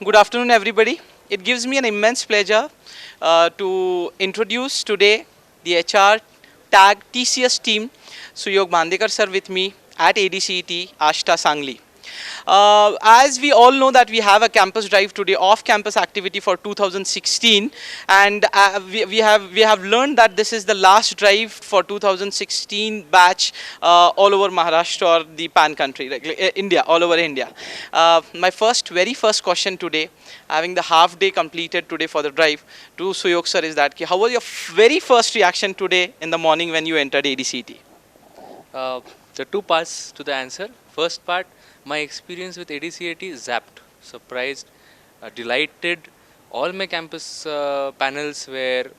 Good afternoon, everybody. It gives me an immense pleasure to introduce today the HR tag TCS team, Suyog Bhandekar sir with me at ADCET, Ashta Sangli. As we all know that we have a campus drive today, off-campus activity for 2016, and we have learned that this is the last drive for 2016 batch all over Maharashtra or the pan country, like India, all over India. My very first question today, having the half day completed today for the drive, to Suyog sir is that how was your very first reaction today in the morning when you entered ADCT? Uh, the two parts to the answer. First part, my experience with ADCET zapped, surprised, delighted. All my campus panels were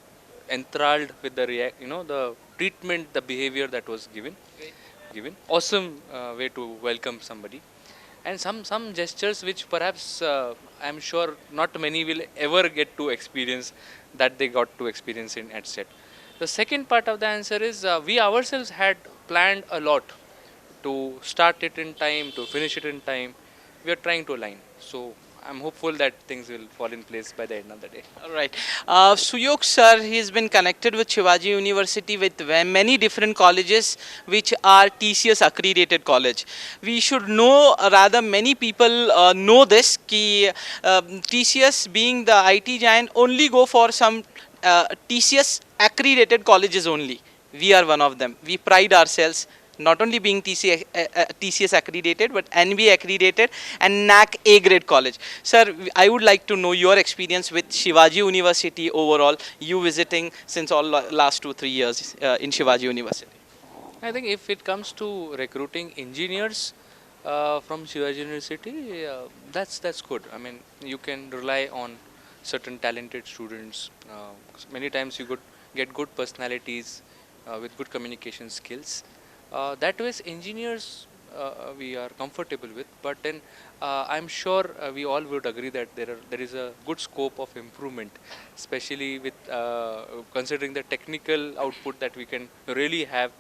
enthralled with the the treatment, the behavior that was given. Awesome way to welcome somebody, and some gestures which perhaps I'm sure not many will ever get to experience that they got to experience in ADCET. The second part of the answer is we ourselves had planned a lot to start it in time, to finish it in time. We are trying to align. So I'm hopeful that things will fall in place by the end of the day. All right. Suyog sir, he's been connected with Shivaji University with many different colleges which are TCS accredited college. We should know, rather many people know this, ki TCS being the IT giant only go for some TCS accredited colleges only. We are one of them. We pride ourselves not only being TCS accredited, but NB accredited and NAC A grade college. Sir, I would like to know your experience with Shivaji University overall, you visiting since all last 2-3 years in Shivaji University. I think if it comes to recruiting engineers from Shivaji University, that's good. I mean, you can rely on certain talented students. Many times you get good personalities with good communication skills. That way, engineers we are comfortable with, but then I'm sure we all would agree that there is a good scope of improvement, especially with considering the technical output that we can really have,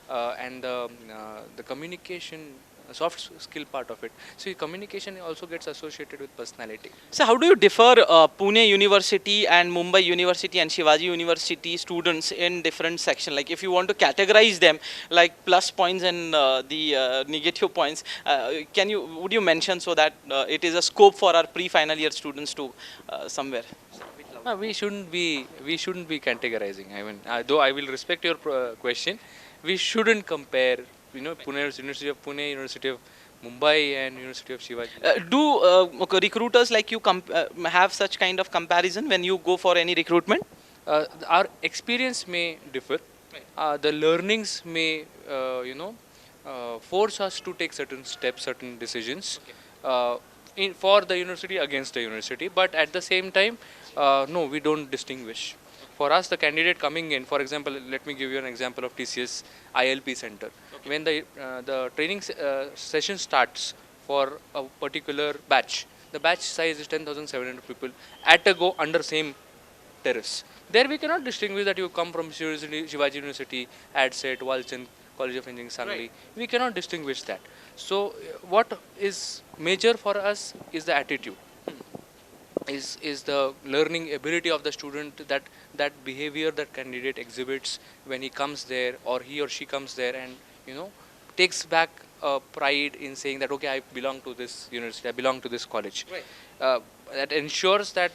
and the communication soft skill part of it. So communication also gets associated with personality. So how do you differ Pune University and Mumbai University and Shivaji University students in different sections? Like if you want to categorize them like plus points and the negative points, would you mention so that it is a scope for our pre-final year students to somewhere? We shouldn't be categorizing. I mean, though I will respect your question, we shouldn't compare. University of Pune, University of Mumbai, and University of Shivaji. Do recruiters like you have such kind of comparison when you go for any recruitment? Our experience may differ. The learnings may, force us to take certain steps, certain decisions. For the university against the university, but at the same time, no, we don't distinguish. For us, the candidate coming in, for example, let me give you an example of TCS ILP Center. When the training session starts for a particular batch, the batch size is 10,700 people at a go under same terrace. There we cannot distinguish that you come from Shivaji University, ADCET, Walchand, College of Engineering, Sangli. Right. We cannot distinguish that. So what is major for us is the attitude. Is the learning ability of the student, that behavior that candidate exhibits when he comes there, or he or she comes there and takes back pride in saying that okay, I belong to this university, I belong to this college. Right. That ensures that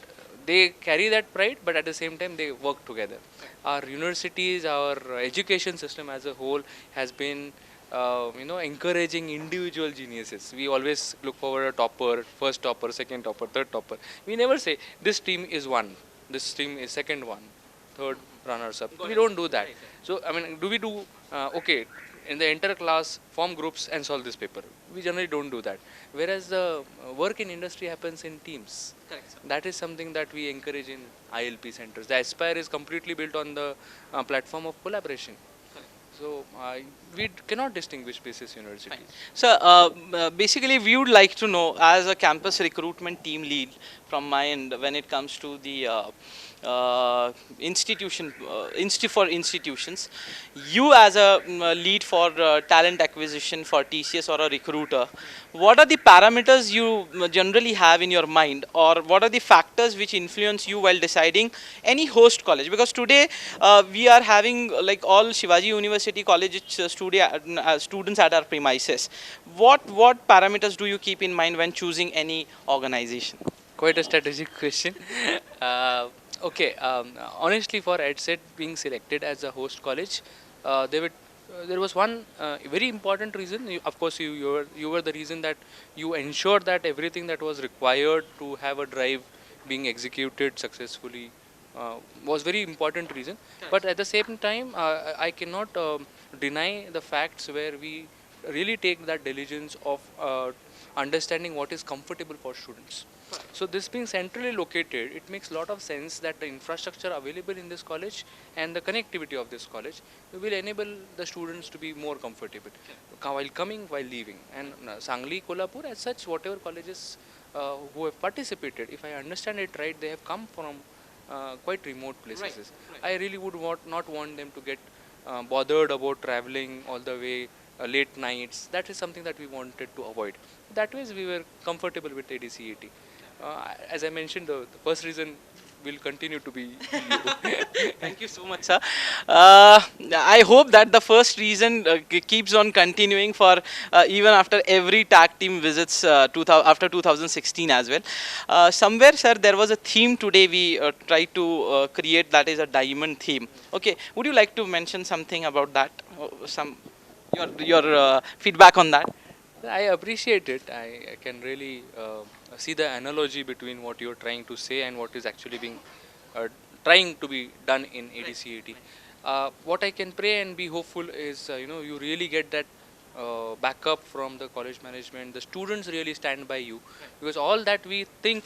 they carry that pride, but at the same time they work together. Our universities, our education system as a whole has been encouraging individual geniuses. We always look forward a topper, first topper, second topper, third topper. We never say this team is one, this team is second one, third runners up. We don't do that. So I mean, do we do okay in the inter class form groups and solve this paper? We generally don't do that. Whereas the work in industry happens in teams. Correct, sir. That is something that we encourage in ILP centers. The Aspire is completely built on the platform of collaboration. So we cannot distinguish basis universities. Fine. So basically, we would like to know, as a campus recruitment team lead, from my end, when it comes to the institutions, you as a lead for talent acquisition for TCS or a recruiter, what are the parameters you generally have in your mind, or what are the factors which influence you while deciding any host college? Because today we are having like all Shivaji University college students at our premises. What parameters do you keep in mind when choosing any organization? Quite a strategic question. uh, okay, honestly, for ADCET being selected as a host college, there was one very important reason. Of course, you were the reason that you ensured that everything that was required to have a drive being executed successfully was very important reason. But at the same time, I cannot deny the facts where we really take that diligence of understanding what is comfortable for students. So this being centrally located, it makes a lot of sense that the infrastructure available in this college and the connectivity of this college will enable the students to be more comfortable while coming, while leaving. And Sangli, Kolhapur, as such, whatever colleges who have participated, if I understand it right, they have come from quite remote places. Right. I really would not want them to get bothered about traveling all the way late nights. That is something that we wanted to avoid. That way, we were comfortable with ADCET. As I mentioned, the first reason will continue to be you. Thank you so much, sir. I hope that the first reason keeps on continuing for even after every tag team visits after 2016 as well. Somewhere, sir, there was a theme today we tried to create, that is a diamond theme. Okay, would you like to mention something about that? Some your feedback on that? I appreciate it. I can really see the analogy between what you're trying to say and what is actually being uh, trying to be done in ADCET. What I can pray and be hopeful is, you really get that backup from the college management. The students really stand by you, because all that we think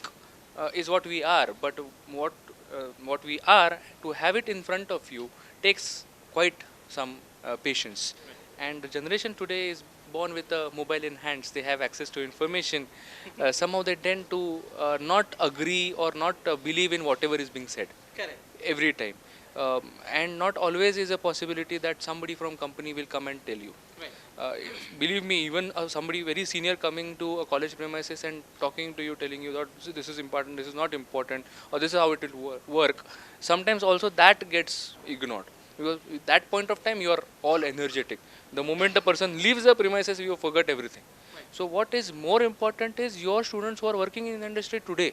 is what we are, but what we are, to have it in front of you takes quite some patience. And the generation today is born with a mobile in hands. They have access to information. Somehow they tend to not agree or not believe in whatever is being said Correct. every time. And not always is a possibility that somebody from company will come and tell you. Right. Believe me, even somebody very senior coming to a college premises and talking to you, telling you that this is important, this is not important, or this is how it will work. Sometimes also that gets ignored, because at that point of time you are all energetic. The moment the person leaves the premises, you forget everything. Right. So what is more important is your students who are working in the industry today,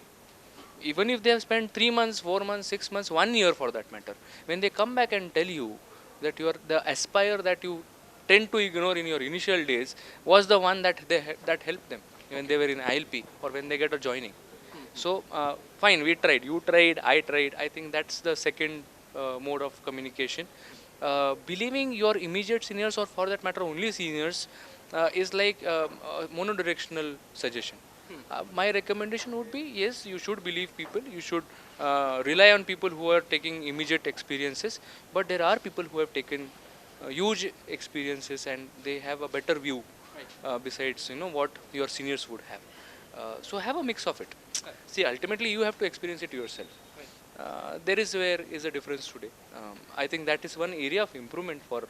even if they have spent 3 months, 4 months, 6 months, 1 year for that matter, when they come back and tell you that you are the aspire that you tend to ignore in your initial days was the one that that helped them when they were in ILP or when they get a joining. So fine, we tried, you tried, I tried. I think that's the second mode of communication. Believing your immediate seniors, or for that matter only seniors, is like a monodirectional suggestion. My recommendation would be, yes, you should believe people, you should rely on people who are taking immediate experiences, but there are people who have taken huge experiences and they have a better view besides what your seniors would have. So have a mix of it. See, ultimately you have to experience it yourself. There is where is a difference today. I think that is one area of improvement for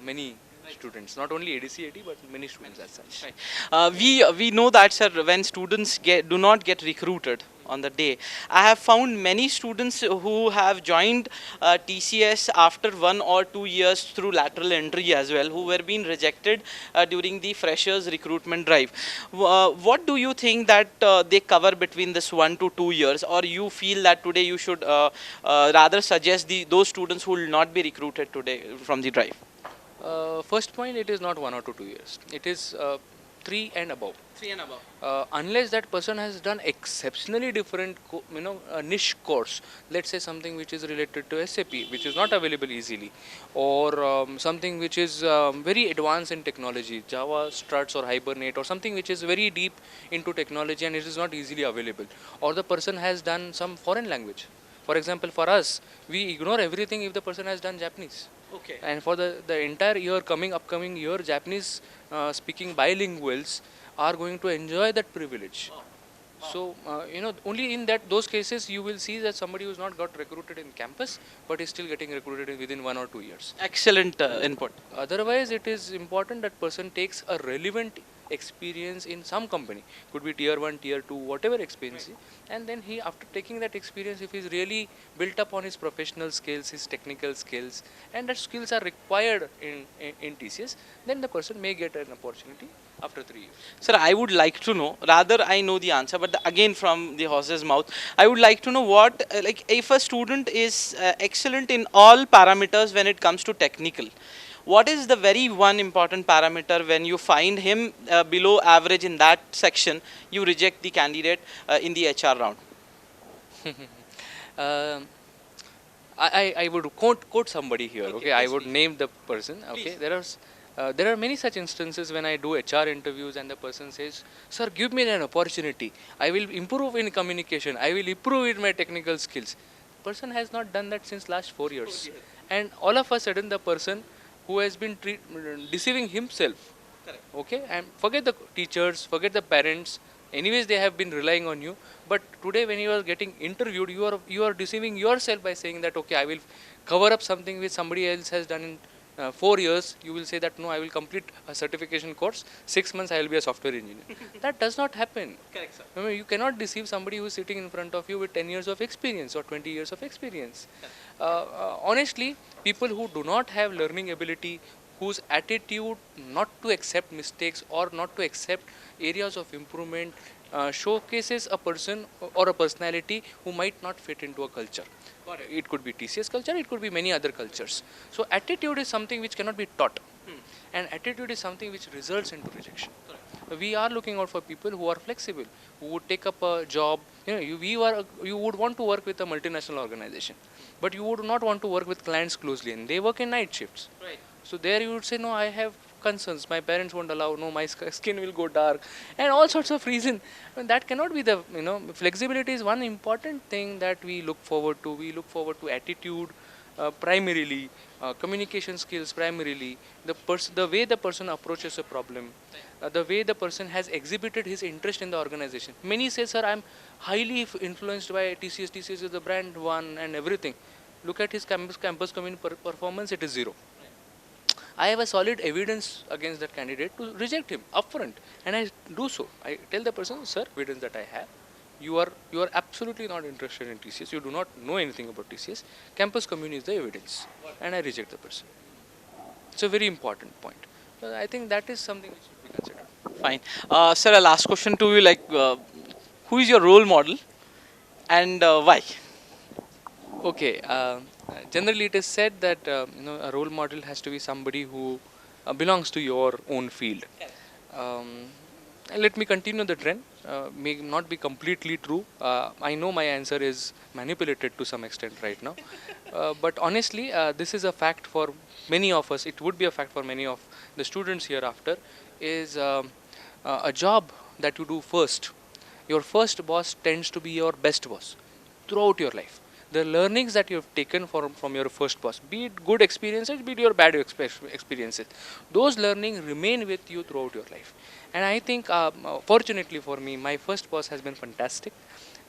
many students, not only ADCET but many students as such. Right. We know that, sir, when students do not get recruited on the day, I have found many students who have joined TCS after 1 or 2 years through lateral entry as well, who were being rejected during the freshers recruitment drive. What do you think that they cover between this 1 to 2 years, or you feel that today you should rather suggest those students who will not be recruited today from the drive? First point, it is not 1 or 2 years. It is 3 and above. 3 and above. Unless that person has done exceptionally different, a niche course. Let's say something which is related to SAP, which is not available easily, or something which is very advanced in technology, Java, Struts, or Hibernate, or something which is very deep into technology and it is not easily available. Or the person has done some foreign language. For example, for us, we ignore everything if the person has done Japanese. Okay. And for the entire year, upcoming year, Japanese speaking bilinguals are going to enjoy that privilege. So only in those cases you will see that somebody who's not got recruited in campus but is still getting recruited within 1 or 2 years. Excellent input. Otherwise, it is important that person takes a relevant experience in some company, could be tier 1, tier 2, whatever experience, and then he, after taking that experience, if he's really built up on his professional skills, his technical skills, and that skills are required in TCS, then the person may get an opportunity after 3 years. Sir, I would like to know, rather I know the answer, but again from the horse's mouth, I would like to know what, like if a student is excellent in all parameters when it comes to technical, what is the very one important parameter when you find him below average in that section, you reject the candidate in the HR round? Um, I would quote somebody here. Okay, I please, would please. name the person. Okay, Please. there are many such instances when I do HR interviews and the person says, "Sir, give me an opportunity. I will improve in communication. I will improve in my technical skills." Person has not done that since last 4 years, and all of a sudden the person who has been deceiving himself. Correct. Okay, and forget the teachers, forget the parents. Anyways, they have been relying on you. But today, when you are getting interviewed, you are deceiving yourself by saying that, okay, I will cover up something which somebody else has done in 4 years. You will say that, no, I will complete a certification course. 6 months, I will be a software engineer. That does not happen. Correct, sir. I mean, you cannot deceive somebody who is sitting in front of you with 10 years of experience or 20 years of experience. Honestly, people who do not have learning ability, whose attitude not to accept mistakes or not to accept areas of improvement, showcases a person or a personality who might not fit into a culture. It could be TCS culture, it could be many other cultures. So attitude is something which cannot be taught, and attitude is something which results into rejection. We are looking out for people who are flexible, who would take up a job. You would want to work with a multinational organization, but you would not want to work with clients closely, and they work in night shifts. Right. So there you would say, no, I have concerns. My parents won't allow. No, my skin will go dark, and all sorts of reason. I mean, that cannot be the flexibility is one important thing that we look forward to. We look forward to attitude primarily, communication skills primarily, the way the person approaches a problem, the way the person has exhibited his interest in the organization. Many say, sir, I'm highly influenced by TCS. TCS is the brand one and everything. Look at his campus community performance. It is zero. I have a solid evidence against that candidate to reject him upfront, and I do so. I tell the person, sir, evidence that I have, you are absolutely not interested in TCS. You do not know anything about TCS. Campus community is the evidence, and I reject the person. It's a very important point. So I think that is something which should be considered. Fine. Sir, a last question to you, like, who is your role model and why? Okay. Generally, it is said that a role model has to be somebody who belongs to your own field. And let me continue the trend. May not be completely true. I know my answer is manipulated to some extent right now. But honestly, this is a fact for many of us. It would be a fact for many of the students hereafter. Is a job that you do first. Your first boss tends to be your best boss throughout your life. The learnings that you have taken from your first boss, be it good experiences, be it your bad experiences, those learnings remain with you throughout your life. And I think, fortunately for me, my first boss has been fantastic.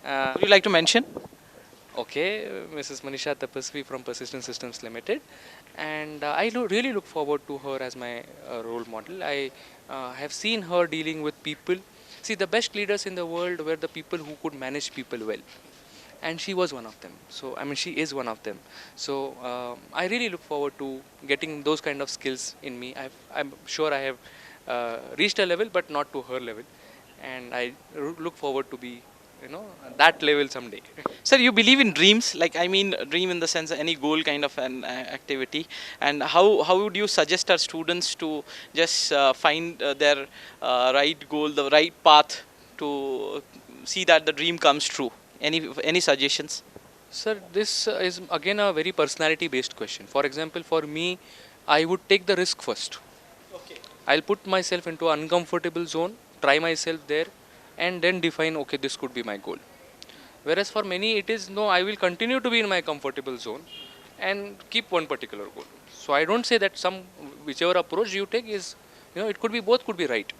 Would you like to mention? Okay, Mrs. Manisha Tapasvi from Persistent Systems Limited, and I really look forward to her as my role model. I have seen her dealing with people. See, the best leaders in the world were the people who could manage people well, and she was one of them. So I mean, she is one of them. So I really look forward to getting those kind of skills in me. I'm sure I have reached a level, but not to her level, and I look forward to be that level someday. Sir, you believe in dreams? Like, I mean, dream in the sense any goal kind of an activity. And how would you suggest our students to just find their right goal, the right path to see that the dream comes true? Any suggestions? Sir, this is again a very personality based question. For example, for me, I would take the risk first. Okay. I'll put myself into an uncomfortable zone, try myself there, and then define, okay, this could be my goal. Whereas for many, it is, no, I will continue to be in my comfortable zone and keep one particular goal. So I don't say that whichever approach you take is, it could be both, could be right.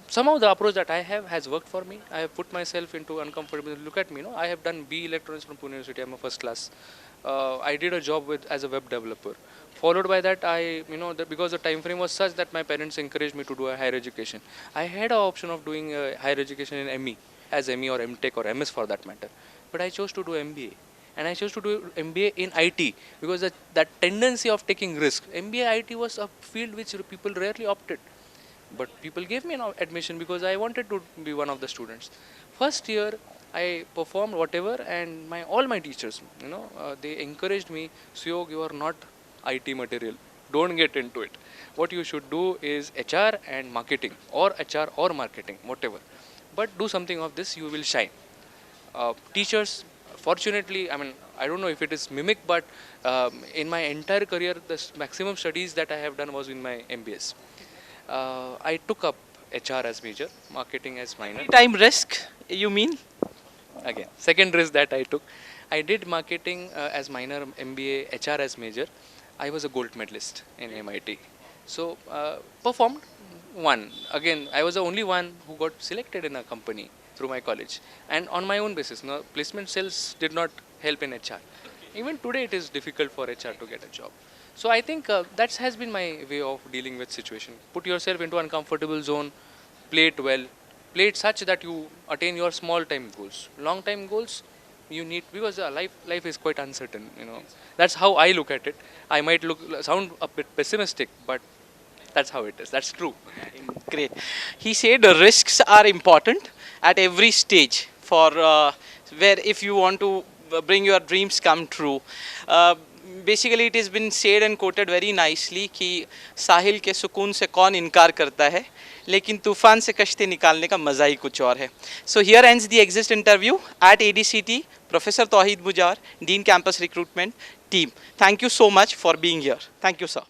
Somehow the approach that I have has worked for me. I have put myself into uncomfortable. Look at me, I have done B electronics from Pune University. I'm a first class I did a job with as a web developer. Followed by that, because the time frame was such that my parents encouraged me to do a higher education. I had an option of doing a higher education in ME, as ME or MTech or MS for that matter. But I chose to do MBA. And I chose to do MBA in IT because that tendency of taking risk. MBA IT was a field which people rarely opted. But people gave me an admission because I wanted to be one of the students. First year, I performed whatever, and all my teachers, they encouraged me. Suyog, you are not IT material. Don't get into it. What you should do is HR and marketing, or HR or marketing, whatever. But do something of this, you will shine. Teachers, fortunately, I don't know if it is mimic, but in my entire career, the maximum studies that I have done was in my MBS. I took up HR as major, marketing as minor. Time risk, you mean? Again, second risk that I took. I did marketing as minor, MBA, HR as major. I was a gold medalist in MIT. So, performed, won. Again, I was the only one who got selected in a company through my college. And on my own basis, placement sales did not help in HR. Even today, it is difficult for HR to get a job. So I think that has been my way of dealing with situation. Put yourself into uncomfortable zone, play it well, play it such that you attain your small time goals. Long time goals, you need, because life is quite uncertain. That's how I look at it. I might sound a bit pessimistic, but that's how it is. That's true. Great. He said the risks are important at every stage for where if you want to bring your dreams come true. Basically it has been said and quoted very nicely कि साहिल के सुकून से कौन इनकार करता है लेकिन तूफान से कश्ती निकालने का मज़ा ही कुछ और है. So here ends the exit interview at ADCET. Professor Touheed Mujawar, Dean Campus Recruitment team. Thank you so much for being here. Thank you, sir.